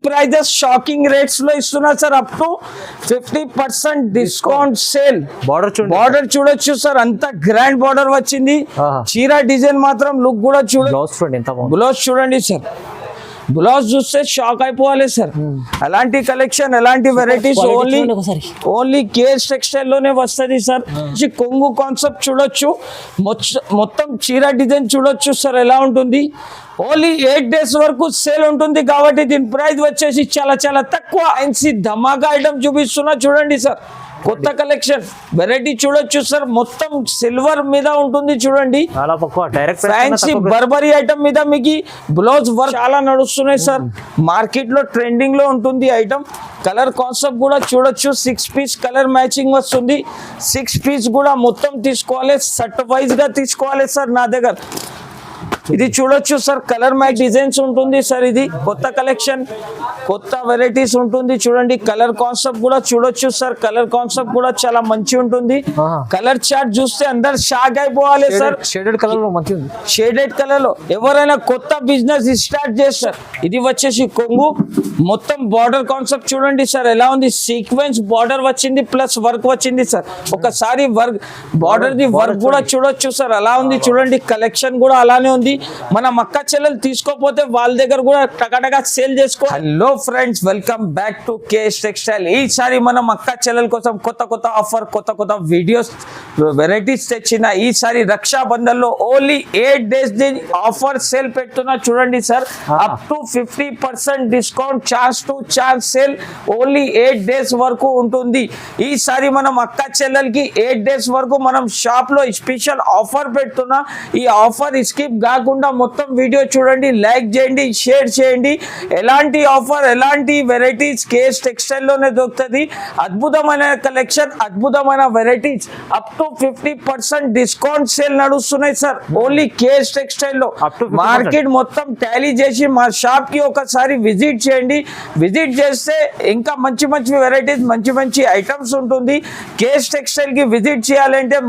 Prices shocking rates లో ఇస్తున్నా sir. Up to 50% discount sale. Border చూడొచ్చు సార్, అంత గ్రాండ్ బార్డర్ వచ్చింది. చీర డిజైన్ మాత్రం లుక్ కూడా చూడండి. బ్లౌజ్ చూడండి సార్, బ్లౌజ్ చూస్తే షాక్ అయిపోవాలి సార్. అలాంటి కలెక్షన్, అలాంటి వెరైటీస్ ఓన్లీ కేఎస్ టెక్స్టైల్ లోనే వస్తుంది సార్. కొంగు కాన్సెప్ట్ చూడొచ్చు, మొత్తం చీర డిజైన్ చూడొచ్చు సార్ ఎలా ఉంటుంది. ఓన్లీ 8 days వరకు సేల్ ఉంటుంది కాబట్టి దీని ప్రైస్ వచ్చేసి చాలా చాలా తక్కువ. ఎన్సీ ధమాకా ఐటమ్ చూపిస్తున్నా చూడండి సార్. కొత్త కలెక్షన్ వెరైటీ చూడొచ్చు సార్, మొత్తం సిల్వర్ మీద ఉంటుంది చూడండి. ఫ్యాన్సీ బర్బరీ ఐటమ్ మీద మీకు బ్లౌజ్ వర్క్ చాలా నడుస్తున్నాయి సార్. మార్కెట్ లో ట్రెండింగ్ లో ఉంటుంది ఐటమ్. కలర్ కాన్సెప్ట్ కూడా చూడొచ్చు, 6 piece కలర్ మ్యాచింగ్ వస్తుంది. 6 piece కూడా మొత్తం తీసుకోవాలి, సెట్ వైజ్ గా తీసుకోవాలి సార్ నా దగ్గర. ఇది చూడొచ్చు సార్, కలర్ మ్యాచ్ డిజైన్స్ ఉంటుంది సార్. ఇది కొత్త కలెక్షన్, కొత్త వెరైటీస్ ఉంటుంది చూడండి. కలర్ కాన్సెప్ట్ కూడా చూడొచ్చు సార్, కలర్ కాన్సెప్ట్ కూడా చాలా మంచి ఉంటుంది. కలర్ చార్ట్ చూస్తే అందరు షాక్ అయిపోవాలి సార్. షేడెడ్ కలర్ లో మంచి ఉంది, షేడెడ్ కలర్ లో ఎవరైనా కొత్త బిజినెస్ స్టార్ట్ చేస్తారు. ఇది వచ్చేసి కొంగు, మొత్తం బార్డర్ కాన్సెప్ట్ చూడండి సార్ ఎలా ఉంది. సీక్వెన్స్ బార్డర్ వచ్చింది ప్లస్ వర్క్ వచ్చింది సార్. ఒకసారి వర్క్ బార్డర్ ది వర్క్ కూడా చూడొచ్చు సార్ అలా ఉంది చూడండి. కలెక్షన్ కూడా అలానే ఉంది. మన మక్క చెల్లెలు తీసుకోపోతే వాళ్ళ దగ్గర కూడా టకాటగా సేల్ చేసుకో. Hello friends, welcome back to KS textile. ఈసారి మన మక్క చెల్లెల కోసం కొత్త కొత్త ఆఫర్, కొత్త కొత్త వీడియోస్, వెరైటీస్ తెచ్చిన. ఈసారి రక్షాబంధన్ లో ఓన్లీ 8 days ఆఫర్ సేల్ పెడుతున్నా చూడండి sir. Up to 50% discount, chance to chance sale only 8 days వరకు ఉంటుంది. ఈసారి మనం అక్క చెల్లెలకి 8 days వరకు మనం షాప్ లో స్పెషల్ ఆఫర్ పెడుతున్నా. ఈ ఆఫర్ స్కిప్ కాకుండా మొత్తం వీడియో చూడండి, లైక్ చేయండి, షేర్ చేయండి. ఎలాంటి ఆఫర్, ఎలాంటి వెరైటీస్ కేఎస్ టెక్స్టైల్ లోనే దొరుకుతుంది. అద్భుతమైన కలెక్షన్, అద్భుతమైన varieties. Up to 50% discount sale నడుస్తున్నాయి సార్ ఓన్లీ కేఎస్ టెక్స్టైల్ లో. మార్కెట్ మొత్తం టాలీ చేసి మా షాప్ కి ఒకసారి విజిట్ చేయండి. విజిట్ చేస్తే ఇంకా మంచి మంచి వెరైటీస్, మంచి మంచి ఐటమ్స్ ఉంటుంది. కేఎస్ టెక్స్టైల్ కి విజిట్ చేయాలంటే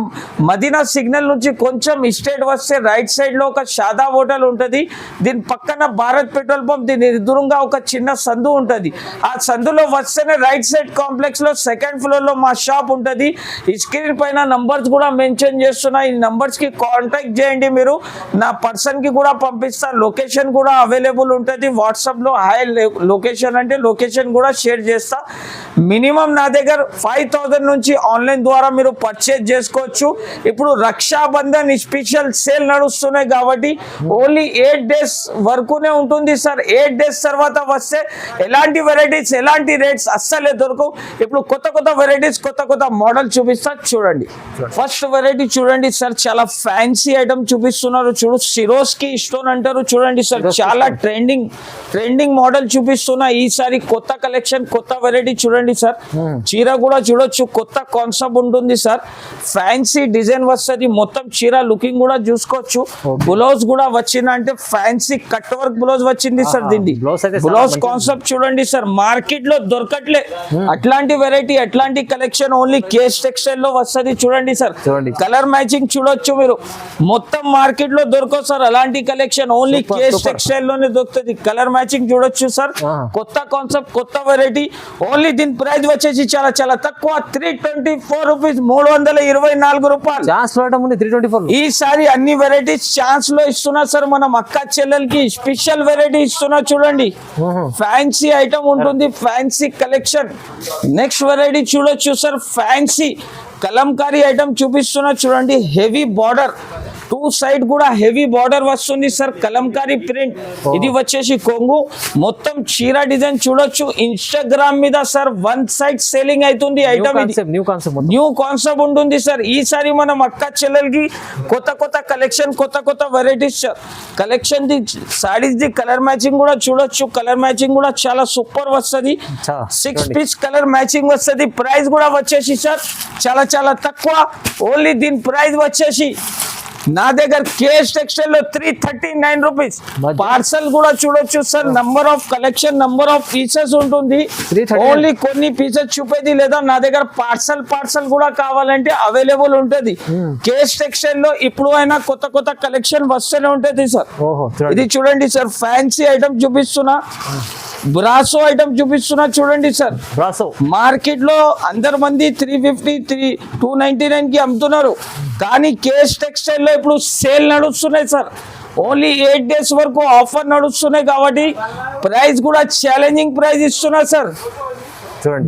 మదీనా సిగ్నల్ నుంచి కొంచెం స్ట్రైట్ వస్తే రైట్ సైడ్ లో ఒక షాదా హోటల్ ఉంటుంది. దీని పక్కన భారత్ పెట్రోల్ పంప్, దీని ఎదురుగా ఒక చిన్న సందు ఉంటుంది. ఆ సందులో వస్తేనే రైట్ సైడ్ కాంప్లెక్స్ లో 2nd floor లో మా షాప్ ఉంటుంది. ఈ స్క్రీన్ పైన నంబర్స్ కూడా మెన్షన్ చేస్తున్నా. ఈ నంబర్స్ కి కాంటాక్ట్ చేయండి. మీరు నా పర్సన్ కి కూడా పంపిస్తా. లొకేషన్ కూడా అవైలబుల్ ఉంటుంది. వాట్సాప్ లో హాయ్ లొకేషన్ అంటే లొకేషన్ కూడా షేర్ చేస్తా. మినిమం నా దగ్గర 5000 నుంచి ఆన్లైన్ ద్వారా మీరు పర్చేజ్ చేసుకోవచ్చు. ఇప్పుడు రక్షాబంధన్ స్పెషల్ సేల్ నడుస్తున్నాయి కాబట్టి ఓన్లీ 8 days వరకునే ఉంటుంది సార్. 8 days తర్వాత వస్తే ఎలాంటి వెరైటీస్, ఎలాంటి రేట్స్ అస్సలే దొరకవు. ఇప్పుడు కొత్త కొత్త వెరైటీస్, కొత్త కొత్త మోడల్ చూపిస్తా చూడండి. ఫస్ట్ వెరైటీ చూడండి సార్, చాలా ఫ్యాన్సీ ఐటమ్ చూపిస్తున్నారు. చూడు, సిరోస్కి స్టోన్ అంటారు చూడండి సార్. చాలా ట్రెండింగ్ మోడల్ చూపిస్తున్నా. ఈసారి కొత్త కలెక్షన్, కొత్త వెరైటీ చూడండి సార్. చీర కూడా చూడొచ్చు, కొత్త కాన్సెప్ట్ ఉంటుంది సార్. ఫ్యాన్సీ డిజైన్ వస్తుంది. మొత్తం చీర లుకింగ్ కూడా చూసుకోవచ్చు. బ్లౌజ్ కూడా వచ్చింది అంటే ఫ్యాన్సీ కట్ వర్క్ బ్లౌజ్ వచ్చింది సార్. దీన్ని బ్లౌజ్ కాన్సెప్ట్ చూడండి సార్, మార్కెట్ లో దొరకట్లే అట్లాంటి వెరైటీ, అట్లాంటి కలెక్షన్ ఓన్లీ కేఎస్ టెక్స్టైల్ లో వస్తుంది చూడండి సార్. కలర్ మ్యాచింగ్ చూడొచ్చు మీరు, మొత్తం మార్కెట్ లో దొరకవు సార్ అలాంటి కలెక్షన్. ఓన్లీ కేఎస్ టెక్స్టైల్ లోనే దొరుకుతుంది. కలర్ మ్యాచింగ్ చూడొచ్చు సార్. కొత్త కాన్సెప్ట్, కొత్త వెరైటీ. ఓన్లీ దీని ప్రైస్ వచ్చేసి చాలా చాలా తక్కువ, 324 రూపీస్, 324 రూపాయలు. ఈసారి అన్ని వెరైటీస్ ఛాన్స్ లో ఇస్తున్నా సార్. మనం అక్క చెల్లెలకి స్పెషల్ వెరైటీ ఇస్తున్నా చూడండి. ఫ్యాన్సీ ఐటమ్ ఉంటుంది, ఫ్యాన్సీ కలెక్షన్. నెక్స్ట్ వెరైటీ చూడొచ్చు సార్, ఫ్యాన్సీ కలంకారీ ఐటమ్ చూపిస్తున్నా చూడండి. హెవీ బార్డర్, 2 side కూడా హెవీ బార్డర్ వస్తుంది సార్. కలంకారీ ప్రింట్. ఇది వచ్చేసి కొంగు, మొత్తం చీర డిజైన్ చూడొచ్చు. ఇన్స్టాగ్రామ్ మీద సార్ 1 side సేలింగ్ అవుతుంది ఐటమ్. న్యూ కాన్సెప్ట్ ఉంటుంది సార్. ఈసారి మనం అక్క చెల్లెలకి కొత్త కొత్త కలెక్షన్, కొత్త కొత్త varieties sir. Collection the saris the colour matching కూడా చూడొచ్చు. కలర్ మ్యాచింగ్ కూడా చాలా సూపర్ వస్తుంది. 6 piece కలర్ మ్యాచింగ్ వస్తుంది. ప్రైస్ కూడా వచ్చేసి సార్ చాలా చాలా తక్కువ. ఓన్లీ దీని ప్రైస్ వచ్చేసి నా దగ్గర కేఎస్ టెక్స్టైల్ లో 339 రూపీస్. పార్సల్ కూడా చూడొచ్చు sir. Number of collection, number of pieces ఉంటుంది. ఓన్లీ కొన్ని పీసెస్ చూపేది, లేదా నా దగ్గర పార్సల్ కూడా కావాలంటే అవైలబుల్ ఉంటుంది. కేఎస్ టెక్స్టైల్ లో ఇప్పుడు అయినా కొత్త కొత్త కలెక్షన్ వస్తూనే ఉంటుంది సార్. ఇది చూడండి సార్, ఫ్యాన్సీ ఐటమ్ చూపిస్తున్నా. బ్రాసో ఐటమ్ చూపిస్తున్నా చూడండి సార్. బ్రాసో మార్కెట్ లో అందరు మంది 350 299 కి అమ్ముతున్నారు, కానీ కేఎస్ టెక్స్టైల్ లో ఇప్పుడు సేల్ నడుస్తున్నాయి సార్. ఓన్లీ 8 days వరకు ఆఫర్ నడుస్తున్నాయి కాబట్టి ప్రైస్ కూడా ఛాలెంజింగ్ ప్రైస్ ఇస్తున్నా సార్.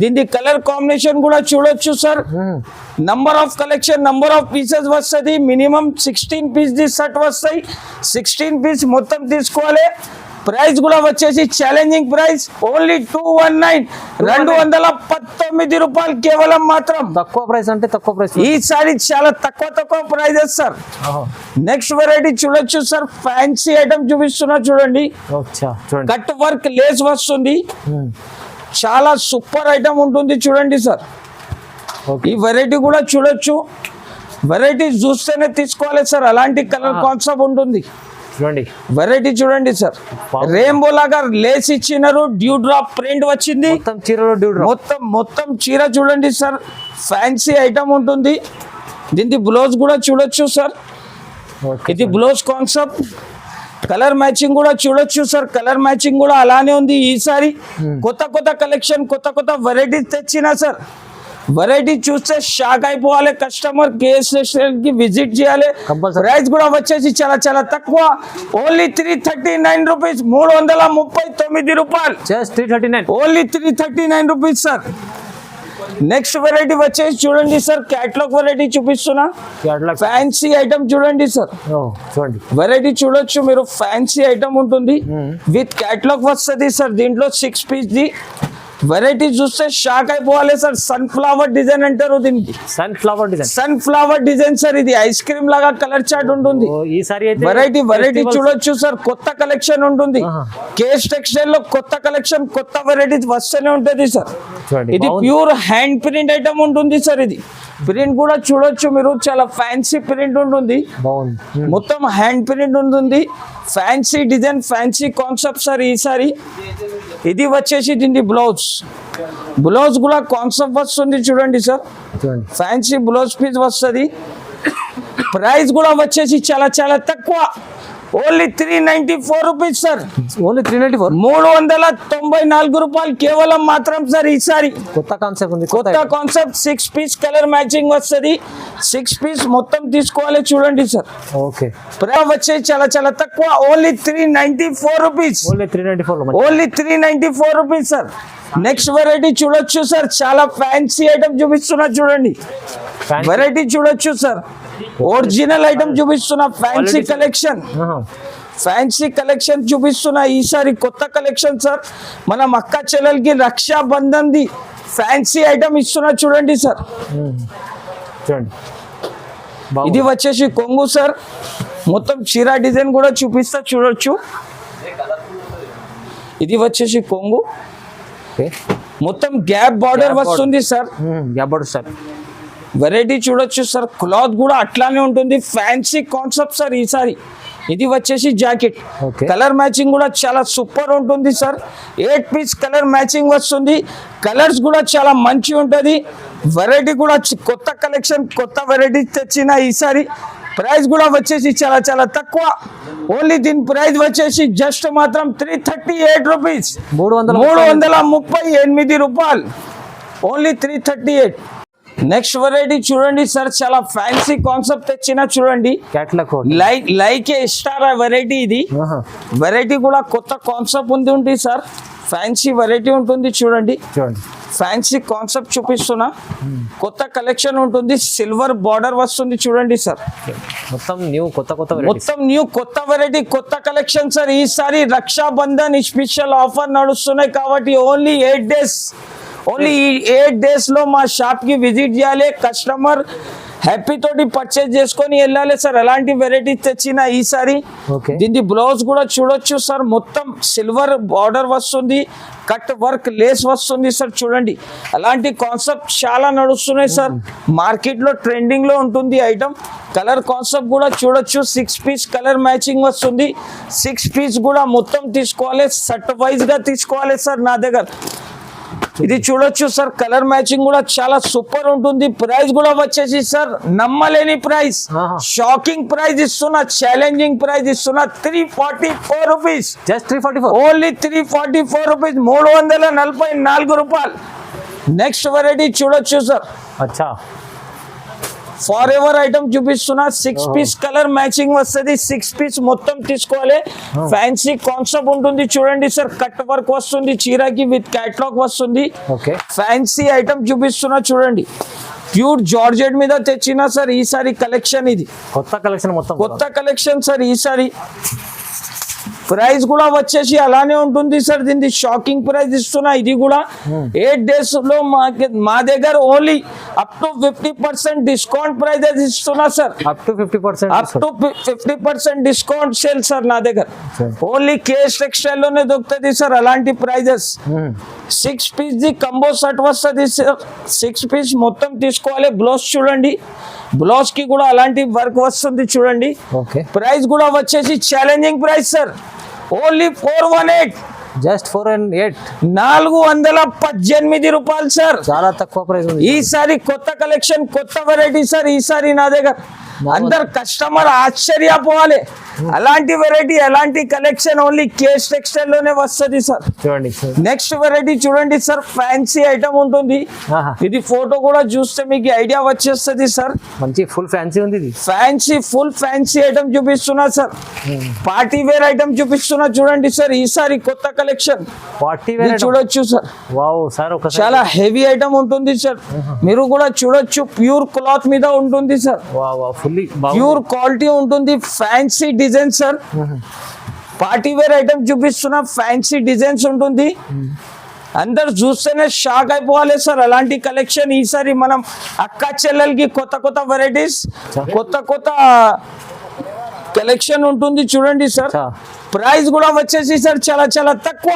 దీని కలర్ కాంబినేషన్ కూడా చూడొచ్చు sir. Number of collection, number of pieces వస్తుంది. మినిమం 16 పీస్ ది సెట్ వస్తాయి. 16 పీస్ మొత్తం తీసుకోవాలి. ప్రైస్ కూడా వచ్చేసి ఛాలెంజింగ్ ప్రైస్ ఓన్లీ 219 219 రూపాయలు కేవలం మాత్రం. తక్కువ ప్రైస్ అంటే తక్కువ ప్రైస్. ఈసారి చాలా తక్కువ ప్రైజెస్ సార్. నెక్స్ట్ వెరైటీ చూడొచ్చు సార్. ఫ్యాన్సీ ఐటమ్ చూపిస్తున్నా చూడండి. కట్ వర్క్ లేస్ వస్తుంది, చాలా సూపర్ ఐటమ్ ఉంటుంది చూడండి సార్. ఈ వెరైటీ కూడా చూడొచ్చు. వెరైటీ చూస్తేనే తీసుకోవాలి సార్, అలాంటి కలర్ కాన్సెప్ట్ ఉంటుంది. వెరైటీ చూడండి సార్. రెయిన్బో లాగా లేస్ ఇచ్చినారు, డ్యూ డ్రాప్ ప్రింట్ వచ్చింది మొత్తం చీర చూడండి సార్. ఫ్యాన్సీ ఐటమ్ ఉంటుంది. దీనికి బ్లౌజ్ కూడా చూడొచ్చు సార్. ఇది బ్లౌజ్ కాన్సెప్ట్. కలర్ మ్యాచింగ్ కూడా చూడొచ్చు సార్. కలర్ మ్యాచింగ్ కూడా అలానే ఉంది. ఈసారి కొత్త కలెక్షన్, కొత్త వెరైటీస్ తెచ్చినా సార్. వెరైటీ చూస్తే షాక్ అయిపోవాలి కస్టమర్. కేఎస్ టెక్స్టైల్ కి విజిట్ చేయాలి. ప్రైస్ కూడా వచ్చేసి చాలా తక్కువ, ఓన్లీ 339 రూపీస్, 339 రూపాయలు. Only 339 rupees sir. Next variety వచ్చేసి చూడండి సార్. క్యాటలాగ్ వెరైటీ చూపిస్తున్నా. ఫ్యాన్సీ ఐటమ్ చూడండి సార్. వెరైటీ చూడొచ్చు మీరు. ఫ్యాన్సీ ఐటమ్ ఉంటుంది, విత్ క్యాటలాగ్ వస్తుంది సార్. దీంట్లో 6 పీస్ ది వెరైటీ చూస్తే షాక్ అయిపోవాలి సార్. సన్ఫ్లవర్ డిజైన్ అంటారు దీనికి. Sunflower design sir. ఇది ఐస్ క్రీమ్ లాగా కలర్ చార్ట్ ఉంటుంది. వెరైటీ చూడొచ్చు సార్. కొత్త కలెక్షన్ ఉంటుంది. కేఎస్ టెక్స్టైల్ లో కొత్త కలెక్షన్, కొత్త వెరైటీస్ వస్తూనే ఉంటుంది సార్. ఇది ప్యూర్ హ్యాండ్ ప్రింట్ ఐటమ్ ఉంటుంది సార్. ఇది ప్రింట్ కూడా చూడొచ్చు మీరు, చాలా ఫ్యాన్సీ ప్రింట్ ఉంటుంది. మొత్తం హ్యాండ్ ప్రింట్ ఉంటుంది. Fancy design, fancy concept sir. ఈసారి ఇది వచ్చేసి దీని బ్లౌజ్ కూడా కాన్సెప్ట్ వస్తుంది చూడండి సార్. ఫ్యాన్సీ బ్లౌజ్ పీస్ వస్తుంది. ప్రైస్ కూడా వచ్చేసి చాలా తక్కువ, ఓన్లీ 394 రూపీస్ సార్. ఓన్లీ 394, 394 రూపాయలు కేవలం మాత్రం సార్. ఈసారి కొత్త కాన్సెప్ట్ ఉంది. కొత్త కాన్సెప్ట్ 6 పీస్ కలర్ మ్యాచింగ్ వస్తుంది. 6 పీస్ మొత్తం తీసుకోవాలి చూడండి సార్. ఓకే, ప్రైస్ వచ్చేసి చాలా తక్కువ, only 394 rupees. Only 394 rupees sir. Next variety చూడొచ్చు సార్. చాలా ఫ్యాన్సీ ఐటమ్ చూపిస్తున్నా చూడండి. వెరైటీ చూడొచ్చు సార్. ఒరిజినల్ ఐటమ్ చూపిస్తున్నా. ఫ్యాన్సీ కలెక్షన్ చూపిస్తున్నా. ఈసారి కొత్త కలెక్షన్ సార్. మన అక్క చెల్లెలకి రక్షాబంధన్ ది ఫ్యాన్సీ ఐటమ్ ఇస్తున్నా చూడండి సార్. ఇది వచ్చేసి కొంగు సార్. మొత్తం చీర డిజైన్ కూడా చూపిస్తా చూడొచ్చు. ఇది వచ్చేసి కొంగు, మొత్తం గ్యాప్ బార్డర్ వస్తుంది సార్. వెరైటీ చూడొచ్చు సార్. క్లాత్ కూడా అట్లానే ఉంటుంది. ఫ్యాన్సీ కాన్సెప్ట్ సార్ ఈసారి. ఇది వచ్చేసి జాకెట్. కలర్ మ్యాచింగ్ కూడా చాలా సూపర్ ఉంటుంది సార్. 8 పీస్ కలర్ మ్యాచింగ్ వస్తుంది. కలర్స్ కూడా చాలా మంచి ఉంటుంది. వెరైటీ కూడా కొత్త కలెక్షన్, కొత్త వెరైటీ తెచ్చిన ఈసారి. ప్రైస్ కూడా వచ్చేసి చాలా తక్కువ, ఓన్లీ దీని ప్రైస్ వచ్చేసి జస్ట్ మాత్రం 338 రూపీస్, 338 రూపాయలు. ఓన్లీ 338. నెక్స్ట్ వెరైటీ చూడండి సార్. చాలా ఫ్యాన్సీ కాన్సెప్ట్ తెచ్చిన చూడండి. Like star variety. ఇది వెరైటీ కూడా కొత్త కాన్సెప్ట్ ఉంది సార్. ఫ్యాన్సీ వెరైటీ ఉంటుంది చూడండి. ఫ్యాన్సీ కాన్సెప్ట్ చూపిస్తున్నా. కొత్త కలెక్షన్ ఉంటుంది. సిల్వర్ బార్డర్ వస్తుంది చూడండి సార్. మొత్తం న్యూ కొత్త వెరైటీ, కొత్త కలెక్షన్ సార్. ఈసారి రక్షాబంధన్ స్పెషల్ ఆఫర్ నడుస్తున్నాయి కాబట్టి ఓన్లీ 8 days. ఓన్లీ ఈ 8 days లో మా షాప్ కి విజిట్ చేయాలి. కస్టమర్ హ్యాపీ తోటి పర్చేజ్ చేసుకొని వెళ్ళాలి సార్. అలాంటి వెరైటీస్ తెచ్చిన ఈసారి. దీని బ్లౌజ్ కూడా చూడొచ్చు సార్. మొత్తం సిల్వర్ బార్డర్ వస్తుంది, కట్ వర్క్ లేస్ వస్తుంది సార్. చూడండి, అలాంటి కాన్సెప్ట్ చాలా నడుస్తున్నాయి సార్. మార్కెట్ లో ట్రెండింగ్ లో ఉంటుంది ఐటమ్. కలర్ కాన్సెప్ట్ కూడా చూడొచ్చు. 6 పీస్ కలర్ మ్యాచింగ్ వస్తుంది. 6 పీస్ కూడా మొత్తం తీసుకోవాలి, సెట్ వైజ్ గా తీసుకోవాలి సార్. నా దగ్గర ఇది చూడొచ్చు సార్, కలర్ మ్యాచింగ్ కూడా చాలా సూపర్ ఉంటుంది. ప్రైస్ కూడా వచ్చేసి సార్ నమ్మలేని ప్రైస్, ఆహా. షాకింగ్ ప్రైస్ ఇస్తున్నా, ఛాలెంజింగ్ ప్రైస్ ఇస్తున్నా. 344 రూపీస్, జస్ట్ 344. ఓన్లీ 344 రూపీస్, 344 రూపాయలు. నెక్స్ట్ వెరైటీ చూడొచ్చు సార్, అచ్చా ఫార్ ఎవర్ ఐటమ్ చూపిస్తున్నా. 6 పీస్ కలర్ మ్యాచింగ్ వస్తుంది. 6 పీస్ మొత్తం తీసుకోవాలి. ఫ్యాన్సీ కాన్సెప్ట్ ఉంటుంది చూడండి సార్, కట్ వర్క్ వస్తుంది చీరకి, విత్ క్యాట్లాగ్ వస్తుంది. ఓకే. ఫ్యాన్సీ ఐటమ్ చూపిస్తున్నా చూడండి, ప్యూర్ జార్జెట్ మీద తెచ్చిన సార్ ఈసారి కలెక్షన్. ఇది కొత్త కలెక్షన్ మొత్తం. కొత్త కలెక్షన్ సార్ ఈసారి. ప్రైస్ కూడా వచ్చేసి అలానే ఉంటుంది సార్. దీనికి షాకింగ్ ప్రైస్ ఇస్తున్నా. ఇది కూడా 8 days లో మా దగ్గర only up to 50% discount prices ఇస్తున్నా sir. Up to 50%. Up to 50% discount sale sir నా దగ్గర. ఓన్లీ కేఎస్ టెక్స్టైల్ లోనే దొరుకుతుంది సార్ అలాంటి prices. 6 piece the combo set వస్తుంది సార్. 6 పీస్ మొత్తం తీసుకోవాలి. బ్లౌజ్ చూడండి, బ్లౌజ్ కి కూడా అలాంటి వర్క్ వస్తుంది చూడండి. ఓకే. ప్రైస్ కూడా వచ్చేసి challenging price sir, only 418, just 408. 418 రూపాయలు సార్. చాలా తక్కువ ప్రైస్ ఉంది. ఈసారి కొత్త కలెక్షన్, కొత్త వెరైటీ సార్ ఈసారి నా దగ్గర. అందరు కస్టమర్ ఆశ్చర్యపోవాలి, అలాంటి వెరైటీ, అలాంటి కలెక్షన్ ఓన్లీ కేఎస్ టెక్స్టైల్ లోనే వస్తుంది సార్. చూడండి. నెక్స్ట్ వెరైటీ చూడండి సార్, ఫ్యాన్సీ ఐటమ్ ఉంటుంది. ఆహా. ఇది ఫోటో కూడా చూస్తే మీకు ఐడియా వచ్చేస్తుంది సార్. మంచి ఫుల్ ఫ్యాన్సీ ఉంది ఇది. ఫ్యాన్సీ, ఫుల్ ఫ్యాన్సీ ఐటమ్ చూపిస్తున్నా సార్. పార్టీ వేర్ ఐటమ్ చూపిస్తున్నా చూడండి సార్ ఈసారి కొత్త కలెక్షన్. పార్టీ వేర్ చూడొచ్చు సార్, వావ్ సార్. ఒక చాలా హెవీ ఐటమ్ ఉంటుంది సార్. మీరు కూడా చూడొచ్చు, ప్యూర్ క్లాత్ మీద ఉంటుంది sir. Wow wow, fully pure quality ఉంటుంది. Fancy design sir. Party wear item చూపిస్తున్నా, ఫ్యాన్సీ డిజైన్స్ ఉంటుంది. అందరు చూస్తేనే షాక్ అయిపోవాలి సార్ అలాంటి కలెక్షన్. ఈసారి మనం అక్క చెల్లెలకి కొత్త కొత్త వెరైటీస్, కొత్త కొత్త కలెక్షన్ ఉంటుంది చూడండి సార్. ప్రైస్ కూడా వచ్చేసి సార్ చాలా చాలా తక్కువ.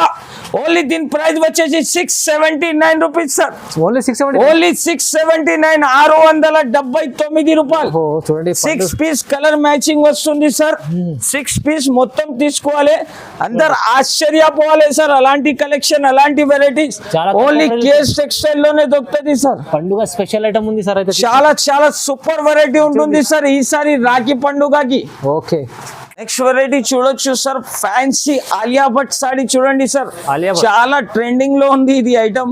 ఓన్లీ దీని ప్రైస్ వచ్చేసి 679 రూపీస్ సార్. ఓన్లీ 670. ఓన్లీ 679, 679 రూపాయలు. చూడండి. 6 పీస్ కలర్ మ్యాచింగ్ వస్తుంది సార్. 6 పీస్ మొత్తం తీసుకోవాలి. అందరు ఆశ్చర్యపోవాలి సార్ అలాంటి కలెక్షన్, అలాంటి వెరైటీస్ ఓన్లీ కేఎస్ టెక్స్టైల్ లోనే దొరుకుతుంది సార్. పండుగ స్పెషల్ ఐటమ్ ఉంది సార్. అయితే చాలా చాలా సూపర్ వెరైటీ ఉంటుంది సార్ ఈసారి రాఖీ పండుగకి. ఓకే. నెక్స్ట్ వెరైటీ చూడొచ్చు సార్, ఫ్యాన్సీ ఆలియా భట్ సాడీ చూడండి సార్. ఆలియా భట్ చాలా ట్రెండింగ్ లో ఉంది ఇది ఐటమ్.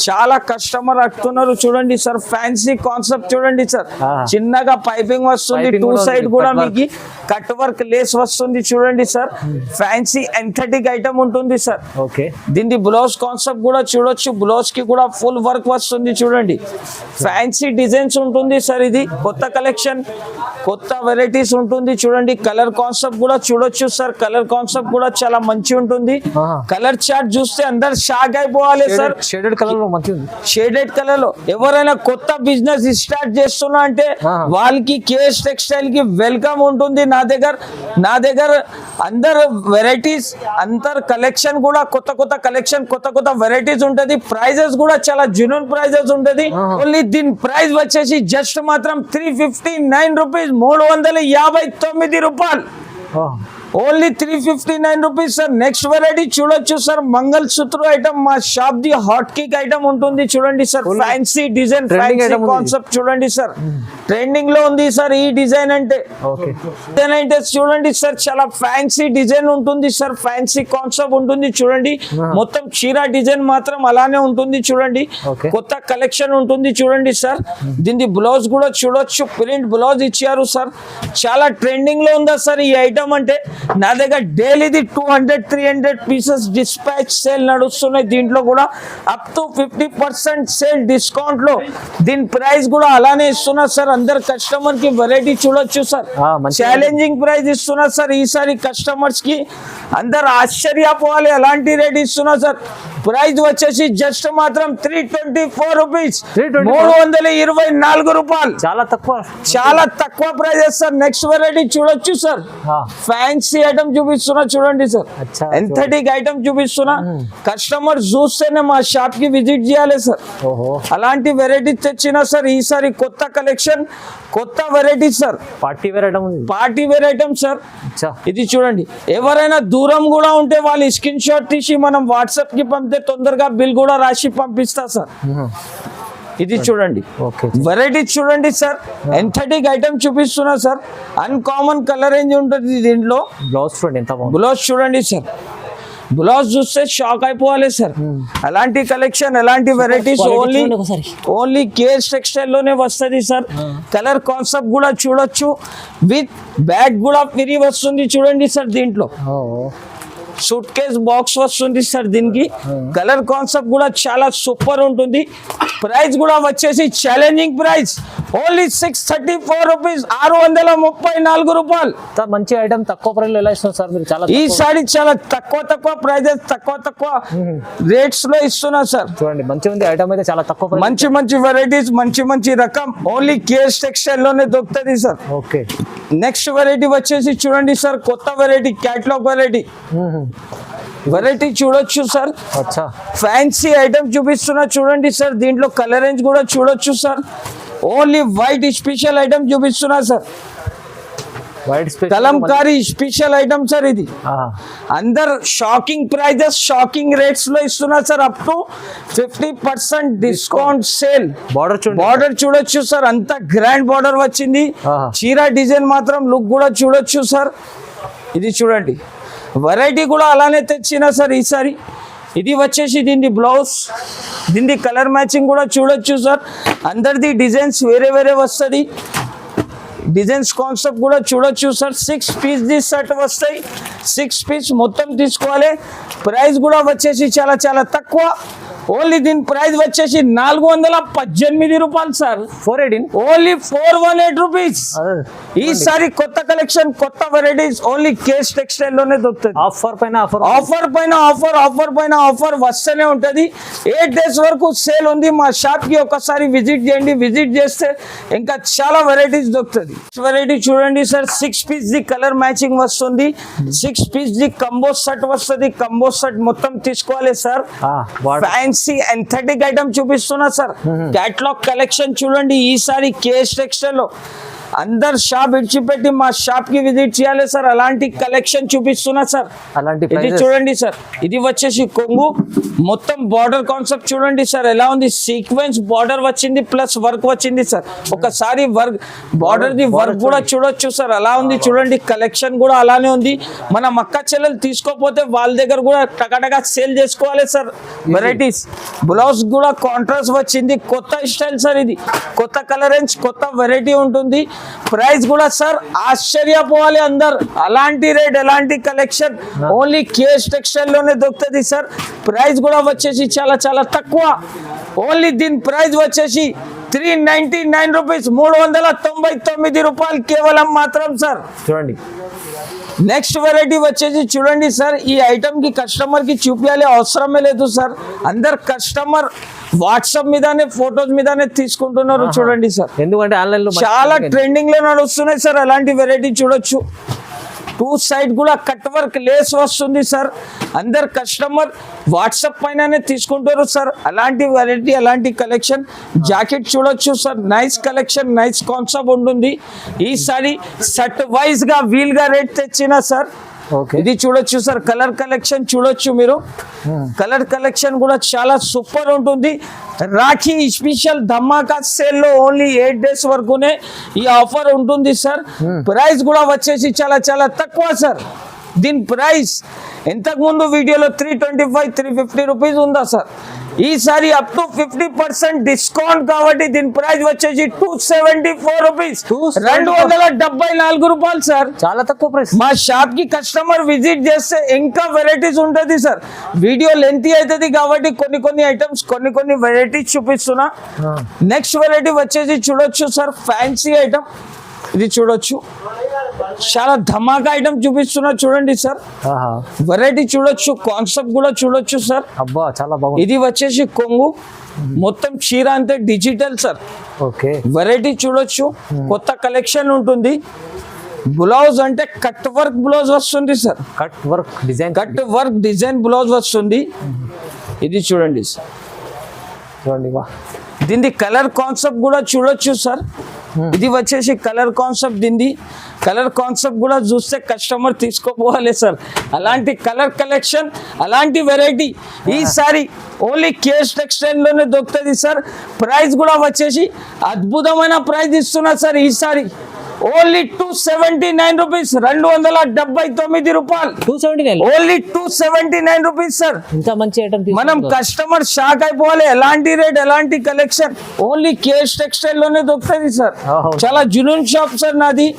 చాలా కస్టమర్ అడుగుతున్నారు చూడండి సార్. ఫ్యాన్సీ కాన్సెప్ట్ చూడండి సార్, చిన్నగా పైపింగ్ వస్తుంది, 2 సైడ్ కూడా మీకు కట్ వర్క్ లేస్ వస్తుంది చూడండి సార్. ఫ్యాన్సీ ఎంథెటిక్ ఐటమ్ ఉంటుంది సార్. ఓకే. దీని బ్లౌజ్ కాన్సెప్ట్ కూడా చూడొచ్చు, బ్లౌజ్ కి కూడా ఫుల్ వర్క్ వస్తుంది చూడండి. ఫ్యాన్సీ డిజైన్స్ ఉంటుంది సార్. ఇది కొత్త కలెక్షన్, కొత్త వెరైటీస్ ఉంటుంది చూడండి. కలర్ కాన్సెప్ట్ కూడా చూడొచ్చు సార్. కలర్ కాన్సెప్ట్ కూడా చాలా మంచి ఉంటుంది. కలర్ చార్ట్ చూస్తే అందరు షాక్ అయిపోవాలి సార్. షేడెడ్ కలర్ లో మంచి ఉంది. షేడెడ్ కలర్ లో ఎవరైనా కొత్త బిజినెస్ స్టార్ట్ చేస్తున్నా అంటే వాళ్ళకి కేఎస్ టెక్స్టైల్ కి వెల్కమ్ ఉంటుంది నా దగ్గర. అందరు వెరైటీస్, అందరు కలెక్షన్ కూడా కొత్త కొత్త కలెక్షన్, కొత్త కొత్త వెరైటీస్ ఉంటది. ప్రైజెస్ కూడా చాలా జెన్యూన్ ప్రైజెస్ ఉంటది. ఓన్లీ దీని ప్రైస్ వచ్చేసి జస్ట్ మాత్రం 359 రూపీస్, 359 రూపాయలు. Only 359 rupees sir. Next variety చూడొచ్చు సార్, మంగళ సూత్ర ఐటమ్. మా shop the hot cake item ఉంటుంది చూడండి sir. Fancy design, fancy concept చూడండి సార్. ట్రెండింగ్ లో ఉంది సార్ ఈ డిజైన్ అంటే. డిజైన్ అంటే చూడండి సార్, చాలా ఫ్యాన్సీ డిజైన్ ఉంటుంది సార్. ఫ్యాన్సీ కాన్సెప్ట్ ఉంటుంది చూడండి. మొత్తం చీర డిజైన్ మాత్రం అలానే ఉంటుంది చూడండి. కొత్త కలెక్షన్ ఉంటుంది చూడండి సార్. దీని బ్లౌజ్ కూడా చూడొచ్చు, ప్రింట్ బ్లౌజ్ ఇచ్చారు సార్. చాలా ట్రెండింగ్ లో ఉందా సార్ ఈ ఐటమ్ అంటే. నా దగ్గర డైలీది 200-300 పీసెస్ డిస్పాచ్ సేల్ నడుస్తున్నాయి. దీంట్లో కూడా అప్ టు 50% సేల్ డిస్కౌంట్ లో దీని ప్రైస్ కూడా అలానే ఇస్తున్నా సార్. అందరు కస్టమర్ కి వెరైటీ చూడొచ్చు సార్. ఛాలెంజింగ్ ప్రైస్ ఇస్తున్నా సార్ ఈసారి కస్టమర్స్ కి. అందరు ఆశ్చర్యపోవాలి అలాంటి రేట్ ఇస్తున్నా సార్. ప్రైస్ వచ్చేసి జస్ట్ మాత్రం 324 రూపీస్, 324 రూపాయలు. చాలా తక్కువ, చాలా తక్కువ ప్రైజెస్ సార్. నెక్స్ట్ వెరైటీ చూడొచ్చు సార్, ఫ్యాన్సీ ఐటమ్ చూపిస్తున్నా చూడండి సార్. ఎంథెటిక్ ఐటమ్ చూపిస్తున్నా. కస్టమర్ చూస్తేనే మా షాప్ కి విజిట్ చేయాలి సార్. అలాంటి వెరైటీ తెచ్చినా సార్ ఈసారి కొత్త కలెక్షన్. కొత్త variety sir, party wear item ఉంది. Party wear item sir. అచ్చా. ఇది చూడండి, ఎవరైనా దూరం కూడా ఉంటే వాళ్ళు స్క్రీన్ షాట్ తీసి మనం వాట్సాప్ కి పంపితే తొందరగా బిల్ కూడా రాసి పంపిస్తా సార్. ఇది చూడండి, ఓకే. వెరైటీ చూడండి సార్, ఎంథటిక్ ఐటమ్ చూపిస్తున్నా సార్. అన్కామన్ కలర్ రేంజ్ ఉంటుంది దీంట్లో. బ్లౌజ్ చూడండి ఎంత బాగుంది. బ్లౌజ్ చూడండి సార్, బ్లౌజ్ చూస్తే షాక్ అయిపోవాలి సార్. అలాంటి కలెక్షన్, అలాంటి వెరైటీస్ ఓన్లీ కేఎస్ టెక్స్టైల్ లోనే వస్తుంది సార్. కలర్ కాన్సెప్ట్ కూడా చూడొచ్చు, విత్ బ్యాగ్ కూడా ఫ్రీ వస్తుంది చూడండి సార్. దీంట్లో సూట్ కేస్ బాక్స్ వస్తుంది సార్. దీనికి కలర్ కాన్సెప్ట్ కూడా చాలా సూపర్ ఉంటుంది. ప్రైస్ కూడా వచ్చేసి ఛాలెంజింగ్ ప్రైస్ ఓన్లీ 634 రూపీస్, 634 రూపాయలు. మంచి ఐటమ్ తక్కువ ప్రైస్ ఎలా ఇస్తున్నారు సార్ మీరు? చాలా ఈసారి చాలా తక్కువ ప్రైజెస్, తక్కువ రేట్స్ లో ఇస్తున్నా సార్. చూడండి, మంచి ఉంది ఐటమ్ అయితే, చాలా తక్కువ price. మంచి వెరైటీస్, మంచి రకం ఓన్లీ కేఎస్ టెక్స్టైల్ లోనే దొరుకుతుంది సార్. ఓకే. నెక్స్ట్ వెరైటీ వచ్చేసి చూడండి సార్, కొత్త వెరైటీ, క్యాటలాగ్ వెరైటీ చూడొచ్చు సార్. అచ్చా. ఫ్యాన్సీ ఐటమ్ చూపిస్తున్నా చూడండి సార్. దీంట్లో కలర్ రేంజ్ కూడా చూడొచ్చు sir. Only white special item చూపిస్తున్నా sir. White Kalamkari special item sir. ఇది అందరు షాకింగ్ ప్రైజెస్, షాకింగ్ రేట్స్ లో ఇస్తున్నా sir. Up to 50% discount sale. Border చూడొచ్చు సార్, అంత గ్రాండ్ బార్డర్ వచ్చింది. చీర డిజైన్ మాత్రం లుక్ కూడా చూడొచ్చు సార్. ఇది చూడండి, వెరైటీ కూడా అలానే తెచ్చిన సార్ ఈసారి. ఇది వచ్చేసి దీని బ్లౌజ్, దీని కలర్ మ్యాచింగ్ కూడా చూడొచ్చు సార్. అందరిది డిజైన్స్ వేరే వస్తుంది. డిజైన్స్ కాన్సెప్ట్ కూడా చూడొచ్చు సార్. 6 పీస్ ది సెట్ వస్తాయి. 6 పీస్ మొత్తం తీసుకోవాలి. ప్రైస్ కూడా వచ్చేసి చాలా తక్కువ. ఓన్లీ దీని ప్రైస్ వచ్చేసి 418 రూపాయలు సార్. 418, only 418 rupees. ఈసారి కొత్త కలెక్షన్, కొత్త వెరైటీస్ ఓన్లీ కేఎస్ టెక్స్టైల్ లోనే దొరుకుతుంది. ఆఫర్ పైన ఆఫర్ వస్తూనే ఉంటది. 8 days వరకు సేల్ ఉంది. మా షాప్ కి ఒకసారి విజిట్ చేయండి. విజిట్ చేస్తే ఇంకా చాలా వెరైటీస్ దొరుకుతుంది. వెరైటీ చూడండి sir, 6 piece the colour matching వస్తుంది. 6 పీస్ ది కంబో సెట్ వస్తుంది. కంబో సెట్ మొత్తం తీసుకోవాలి సార్. ఫ్యాన్సీ ఎంథటిక్ ఐటమ్ చూపిస్తున్నా సార్. క్యాటలాగ్ కలెక్షన్ చూడండి. ఈసారి కేఎస్ టెక్స్టైల్ లో అందరు షాప్ ఇడిచిపెట్టి మా షాప్ కి విజిట్ చేయాలి సార్. అలాంటి కలెక్షన్ చూపిస్తున్నా సార్. ఇది చూడండి సార్, ఇది వచ్చేసి కొంగు, మొత్తం బార్డర్ కాన్సెప్ట్ చూడండి సార్ ఎలా ఉంది. సీక్వెన్స్ బార్డర్ వచ్చింది, ప్లస్ వర్క్ వచ్చింది సార్. ఒకసారి వర్క్, బార్డర్ ది వర్క్ కూడా చూడొచ్చు సార్, అలా ఉంది చూడండి. కలెక్షన్ కూడా అలానే ఉంది. మన మక్క చెల్లెలు తీసుకోపోతే వాళ్ళ దగ్గర కూడా టకాటగా సేల్ చేసుకోవాలి సార్. వెరైటీస్, బ్లౌజ్ కూడా కాంట్రాస్ట్ వచ్చింది. కొత్త స్టైల్ సార్. ఇది కొత్త కలర్ రేంజ్, కొత్త వెరైటీ ఉంటుంది. ప్రైస్ కూడా సార్ ఆశ్చర్యపోవాలి అందరు. అలాంటి రేట్, ఎలాంటి కలెక్షన్ ఓన్లీ కేఎస్ టెక్స్టైల్ లోనే దొరుకుతుంది సార్. ప్రైస్ కూడా వచ్చేసి చాలా తక్కువ. ఓన్లీ దీని ప్రైస్ వచ్చేసి 399 రూపీస్, 399 రూపాయలు కేవలం మాత్రం సార్. చూడండి, నెక్స్ట్ వెరైటీ వచ్చేసి చూడండి సార్. ఈ ఐటమ్ కి కస్టమర్ కి చూపించాలి అవసరమే లేదు సార్. అందరు కస్టమర్ వాట్సాప్ మీదనే, ఫోటోస్ మీదనే తీసుకుంటున్నారు చూడండి సార్. ఎందుకంటే ఆన్లైన్ లో చాలా ట్రెండింగ్ లో నడుస్తున్నాయి సార్. అలాంటి వెరైటీ చూడొచ్చు. 2 సైడ్ కూడా కట్ వర్క్ లేస్ వస్తుంది సార్. అందరు కస్టమర్ వాట్సాప్ పైననే తీసుకుంటారు సార్. అలాంటి వెరైటీ, అలాంటి కలెక్షన్. జాకెట్ చూడొచ్చు sir, nice collection, nice concept ఉంటుంది. ఈసారి సెట్ వైజ్ గా వీల్ గా రేట్ తెచ్చిన సార్. ఇది చూడొచ్చు సార్, కలర్ కలెక్షన్ చూడొచ్చు మీరు. కలర్ కలెక్షన్ కూడా చాలా సూపర్ ఉంటుంది. రాఖీ స్పెషల్ ధమాకా సేల్ లో ఓన్లీ 8 days వరకునే ఈ ఆఫర్ ఉంటుంది సార్. ప్రైస్ కూడా వచ్చేసి చాలా తక్కువ సార్. దీని ప్రైస్ ఇంతకు ముందు వీడియోలో 325, 350 రూపీస్ ఉందా సార్. ఈసారి అప్ టు 50% డిస్కౌంట్ కాబట్టి దీని ప్రైస్ వచ్చేసి 274 రూపీస్, 274 రూపాయలు సార్. చాలా తక్కువ ప్రైస్. మా షాప్ కి కస్టమర్ విజిట్ చేస్తే ఇంకా వెరైటీస్ ఉంటది సార్. వీడియో లెంతీ అవుతుంది కాబట్టి కొన్ని ఐటమ్స్, కొన్ని వెరైటీస్ చూపిస్తున్నా. నెక్స్ట్ వెరైటీ వచ్చేసి చూడొచ్చు సార్, ఫ్యాన్సీ ఐటమ్. ఇది చూడొచ్చు, చాలా ధమాకా ఐటమ్ చూపిస్తున్నా చూడండి సార్. వెరైటీ చూడొచ్చు, కాన్సెప్ట్ కూడా చూడొచ్చు సార్. అబ్బా, చాలా బాగుంది. ఇది వచ్చేసి కొంగు, మొత్తం చీర అంతే డిజిటల్ సార్. ఓకే. వెరైటీ చూడొచ్చు, కొత్త కలెక్షన్ ఉంటుంది. బ్లౌజ్ అంటే కట్ వర్క్ బ్లౌజ్ వస్తుంది sir. Cut work design blouse వస్తుంది. ఇది చూడండి సార్. చూడండి, దీని కలర్ కాన్సెప్ట్ కూడా చూడొచ్చు సార్. ఇది వచ్చేసి కలర్ కాన్సెప్ట్ దీనిది. కలర్ కాన్సెప్ట్ కూడా చూస్తే కస్టమర్ తీసుకోపోవాలి సార్. అలాంటి కలర్ కలెక్షన్, అలాంటి వెరైటీ ఈసారి ఓన్లీ కేఎస్ టెక్స్టైల్ లోనే దొరుకుతుంది సార్. ప్రైస్ కూడా వచ్చేసి అద్భుతమైన ప్రైస్ ఇస్తున్నా సార్ ఈసారి. ఓన్లీ 279 రూపీస్, 279 రూపాయలు. 279 ఓన్లీ 279 రూపీస్ సార్. ఇంత మంచి ఐటమ్ మనం కస్టమర్ షాక్ అయిపోవాలి. ఎలాంటి రేట్, ఎలాంటి కలెక్షన్ ఓన్లీ కేఎస్ టెక్స్టైల్ లోనే దొరుకుతుంది సార్. చాలా జునూన్ షాప్ సార్ నాది.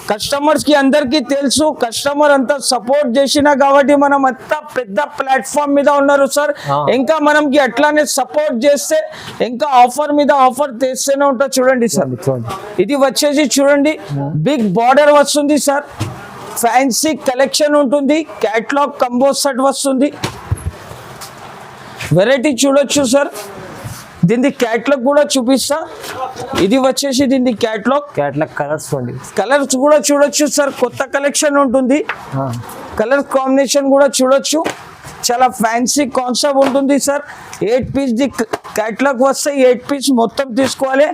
కస్టమర్స్ కి అందరికి తెలుసు, కస్టమర్ అంతా సపోర్ట్ చేసినా కాబట్టి మనం అంతా పెద్ద ప్లాట్ఫామ్ మీద ఉన్నారు సార్. ఇంకా మనకి అట్లానే సపోర్ట్ చేస్తే ఇంకా ఆఫర్ మీద ఆఫర్ తెస్తూనే ఉంటా. చూడండి సార్, ఇది వచ్చేసి చూడండి బిగ్ బార్డర్ వస్తుంది సార్. ఫ్యాన్సీ కలెక్షన్ ఉంటుంది. క్యాట్లాగ్ కంబో సెట్ వస్తుంది. వెరైటీ చూడొచ్చు సార్. దీని క్యాట్లాగ్ కూడా చూపిస్తా. ఇది వచ్చేసి దీని క్యాట్లాగ్ కలర్స్ చూడండి. కలర్స్ కూడా చూడొచ్చు సార్. కొత్త కలెక్షన్ ఉంటుంది. కలర్ కాంబినేషన్ కూడా చూడొచ్చు. చాలా ఫ్యాన్సీ కాన్సెప్ట్ ఉంటుంది సార్. 8 పీస్ ది క్యాట్లాగ్ వస్తాయి. 8 పీస్ మొత్తం తీసుకోవాలి.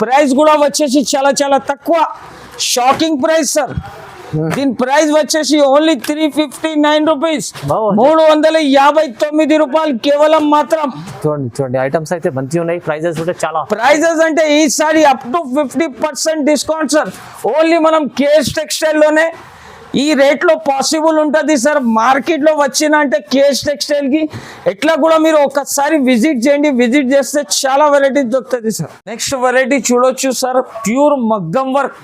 ప్రైస్ కూడా వచ్చేసి చాలా చాలా తక్కువ, షాకింగ్ ప్రైస్ సార్. దీని ప్రైస్ వచ్చేసి ఓన్లీ 359 రూపీస్, 359 రూపాయలు కేవలం మాత్రం. చూడండి ఐటమ్స్ అయితే మంచిగా ఉన్నాయి. ప్రైజెస్ కూడా చాలా. ప్రైజెస్ అంటే ఈసారి up to 50% discount sir. Only మనం కేఎస్ టెక్స్టైల్ లోనే ఈ రేట్ లో పాసిబుల్ ఉంటుంది సార్. మార్కెట్ లో వచ్చిన అంటే కేఎస్ టెక్స్టైల్ కి ఎట్లా కూడా మీరు ఒకసారి విజిట్ చేయండి. విజిట్ చేస్తే చాలా వెరైటీ దొరుకుతుంది సార్. నెక్స్ట్ వెరైటీ చూడొచ్చు సార్. ప్యూర్ మగ్గం వర్క్,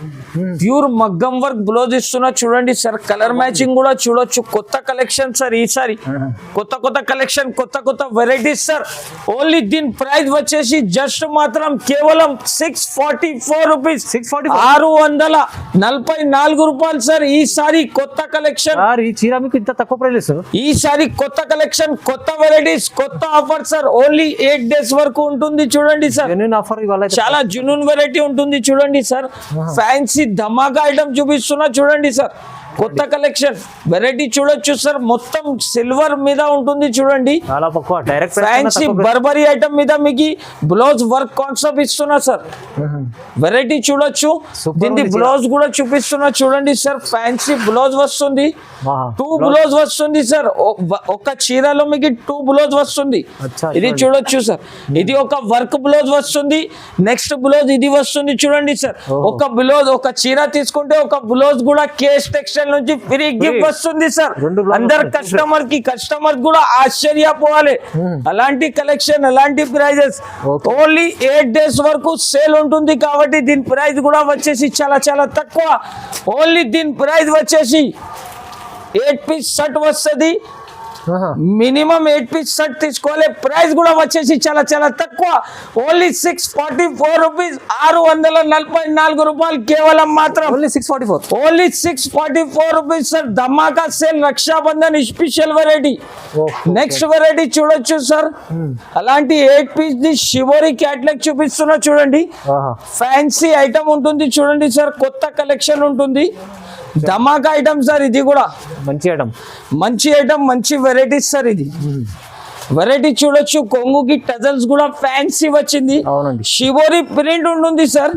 ప్యూర్ మగ్గం వర్క్ బ్లౌజ్ ఇస్తున్నా చూడండి సార్. కలర్ మ్యాచింగ్ కూడా చూడొచ్చు. కొత్త కలెక్షన్ సార్ ఈసారి. కొత్త కలెక్షన్, కొత్త వెరైటీస్ సార్. ఓన్లీ దీని ప్రైస్ వచ్చేసి జస్ట్ మాత్రం కేవలం 644 రూపీస్, 644 రూపాయలు సార్. ఈసారి కొత్త కలెక్షన్. ఈ చీర మీకు ఇంత తక్కువ ప్రైస్? ఈసారి కొత్త కలెక్షన్, కొత్త వెరైటీస్, కొత్త ఆఫర్ సార్. ఓన్లీ 8 డేస్ వరకు ఉంటుంది చూడండి సార్. ఆఫర్ చాలా జునూన్ వెరైటీ ఉంటుంది చూడండి సార్. ఫ్యాన్సీ ధమాకా ఐటమ్ చూపిస్తున్నా చూడండి సార్. కొత్త కలెక్షన్ వెరైటీ చూడొచ్చు సార్. మొత్తం సిల్వర్ మీద ఉంటుంది చూడండి. ఫ్యాన్సీ బర్బరీ ఐటమ్ మీద మీకు బ్లౌజ్ వర్క్ కాన్సెప్ట్ ఇస్తున్నా సార్. వెరైటీ చూడొచ్చు. దీని బ్లౌజ్ కూడా చూపిస్తున్నా చూడండి సార్. ఫ్యాన్సీ బ్లౌజ్ వస్తుంది. 2 బ్లౌజ్ వస్తుంది సార్. ఒక చీరలో మీకు 2 బ్లౌజ్ వస్తుంది. ఇది చూడొచ్చు సార్. ఇది ఒక వర్క్ బ్లౌజ్ వస్తుంది. నెక్స్ట్ బ్లౌజ్ ఇది వస్తుంది చూడండి సార్. ఒక బ్లౌజ్, ఒక చీర తీసుకుంటే ఒక బ్లౌజ్ కూడా కేఎస్ టెక్స్టైల్ నుంచి ఫ్రీ గిఫ్ట్ వస్తుంది సార్. అందరు కస్టమర్ కూడా ఆశ్చర్యపోవాలి. అలాంటి కలెక్షన్, అలాంటి ప్రైజెస్. ఓన్లీ 8 డేస్ వరకు సేల్ ఉంటుంది కాబట్టి దీని ప్రైస్ కూడా వచ్చేసి చాలా చాలా తక్కువ. ఓన్లీ దీని ప్రైస్ వచ్చేసి 8 పీస్ షర్ట్ వస్తుంది. మినిమం 8 పీస్ షర్ట్ తీసుకోవాలి. ప్రైస్ కూడా వచ్చేసి చాలా చాలా తక్కువ. ఓన్లీ 644 రూపీస్, 644 రూపాయలు కేవలం మాత్రం. Only 644 rupees sir. ధమాకా sale, Rakshabandhan special variety. Next variety చూడొచ్చు సార్. అలాంటి 8 పీస్ ది షివోరి క్యాట్లాగ్ చూపిస్తున్నా చూడండి. ఫ్యాన్సీ ఐటమ్ ఉంటుంది చూడండి సార్. కొత్త కలెక్షన్ ఉంటుంది. ధమాకా ఐటమ్ సార్. ఇది కూడా మంచి ఐటమ్, మంచి వెరైటీస్ సార్. ఇది వెరైటీ చూడొచ్చు. కొంగుకి టజల్స్ కూడా ఫ్యాన్సీ వచ్చింది. షివోరి ప్రింట్ ఉంటుంది సార్.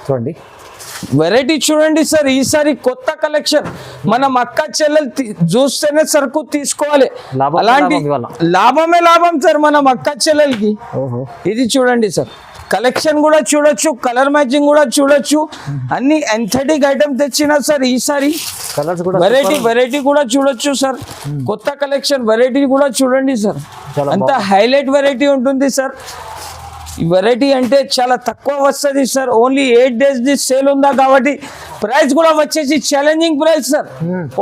చూడండి వెరైటీ చూడండి సార్. ఈసారి కొత్త కలెక్షన్. మనం అక్క చెల్లెలు చూస్తేనే సరుకు తీసుకోవాలి. అలాంటి లాభం సార్ మనం అక్క చెల్లెలకి. ఇది చూడండి సార్. కలెక్షన్ కూడా చూడొచ్చు. కలర్ మ్యాచింగ్ కూడా చూడొచ్చు. అన్ని ఎంథెటిక్ ఐటమ్ తెచ్చినా సార్ ఈసారి. వెరైటీ కూడా చూడొచ్చు సార్. కొత్త కలెక్షన్ వెరైటీ కూడా చూడండి సార్. అంత హైలైట్ వెరైటీ ఉంటుంది సార్. ఈ వెరైటీ అంటే చాలా తక్కువ వస్తుంది sir. Only 8 days the sale ఉందా కాబట్టి ప్రైస్ కూడా వచ్చేసి challenging price sir.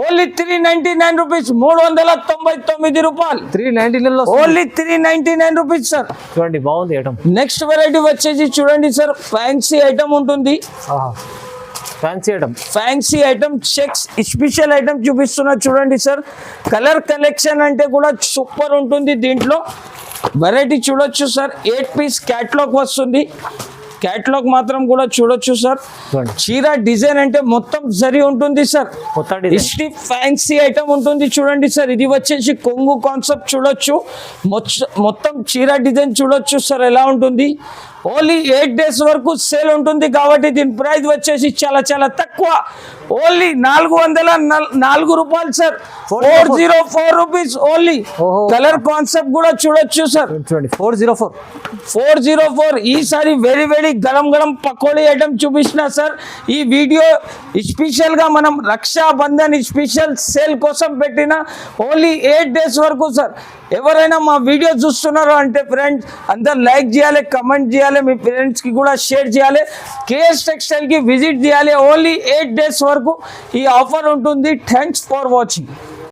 Only 399 rupees, 399 రూపాయలు. 399 ఓన్లీ 399 రూపీస్ సార్. చూడండి బాగుంది ఐటమ్. నెక్స్ట్ వెరైటీ వచ్చేసి చూడండి సార్. ఫ్యాన్సీ ఐటమ్ ఉంటుంది. Fancy item checks special item చూపిస్తున్నా చూడండి సార్. కలర్ కలెక్షన్ అంటే కూడా సూపర్ ఉంటుంది దీంట్లో. వెరైటీ చూడొచ్చు సార్. 8 పీస్ క్యాట్లాగ్ వస్తుంది. క్యాట్లాగ్ మాత్రం కూడా చూడొచ్చు సార్. చీర డిజైన్ అంటే మొత్తం జరీ ఉంటుంది సార్. ఫ్యాన్సీ ఐటమ్ ఉంటుంది చూడండి సార్. ఇది వచ్చేసి కొంగు కాన్సెప్ట్ చూడొచ్చు. మొత్తం చీర డిజైన్ చూడొచ్చు సార్ ఎలా ఉంటుంది. ఓన్లీ 8 days వరకు సేల్ ఉంటుంది కాబట్టి దీని ప్రైస్ వచ్చేసి చాలా చాలా తక్కువ, ఓన్లీ 404 రూపాయలు సార్, 404 రూపీస్ ఓన్లీ. ఓహో. కలర్ కాన్సెప్ట్ కూడా చూడొచ్చు సార్, చూడండి 404. 404. ఈసారి వెరీ వెరీ గరం గరం పకోడీ ఐటమ్ చూపించిన సార్. ఈ వీడియో స్పెషల్ గా మనం రక్షాబంధన్ స్పెషల్ సేల్ కోసం పెట్టిన, ఓన్లీ 8 days వరకు సార్. ఎవరైనా మా వీడియో చూస్తున్నారు అంటే ఫ్రెండ్స్ అందరు లైక్ చేయాలి, కమెంట్ చేయాలి, మీ ఫ్రెండ్స్ కి కూడా షేర్ చేయాలి, కేఎస్ టెక్స్టైల్ కి విజిట్ చేయాలి. ఓన్లీ 8 days వరకు ఈ ఆఫర్ ఉంటుంది. Thanks for watching.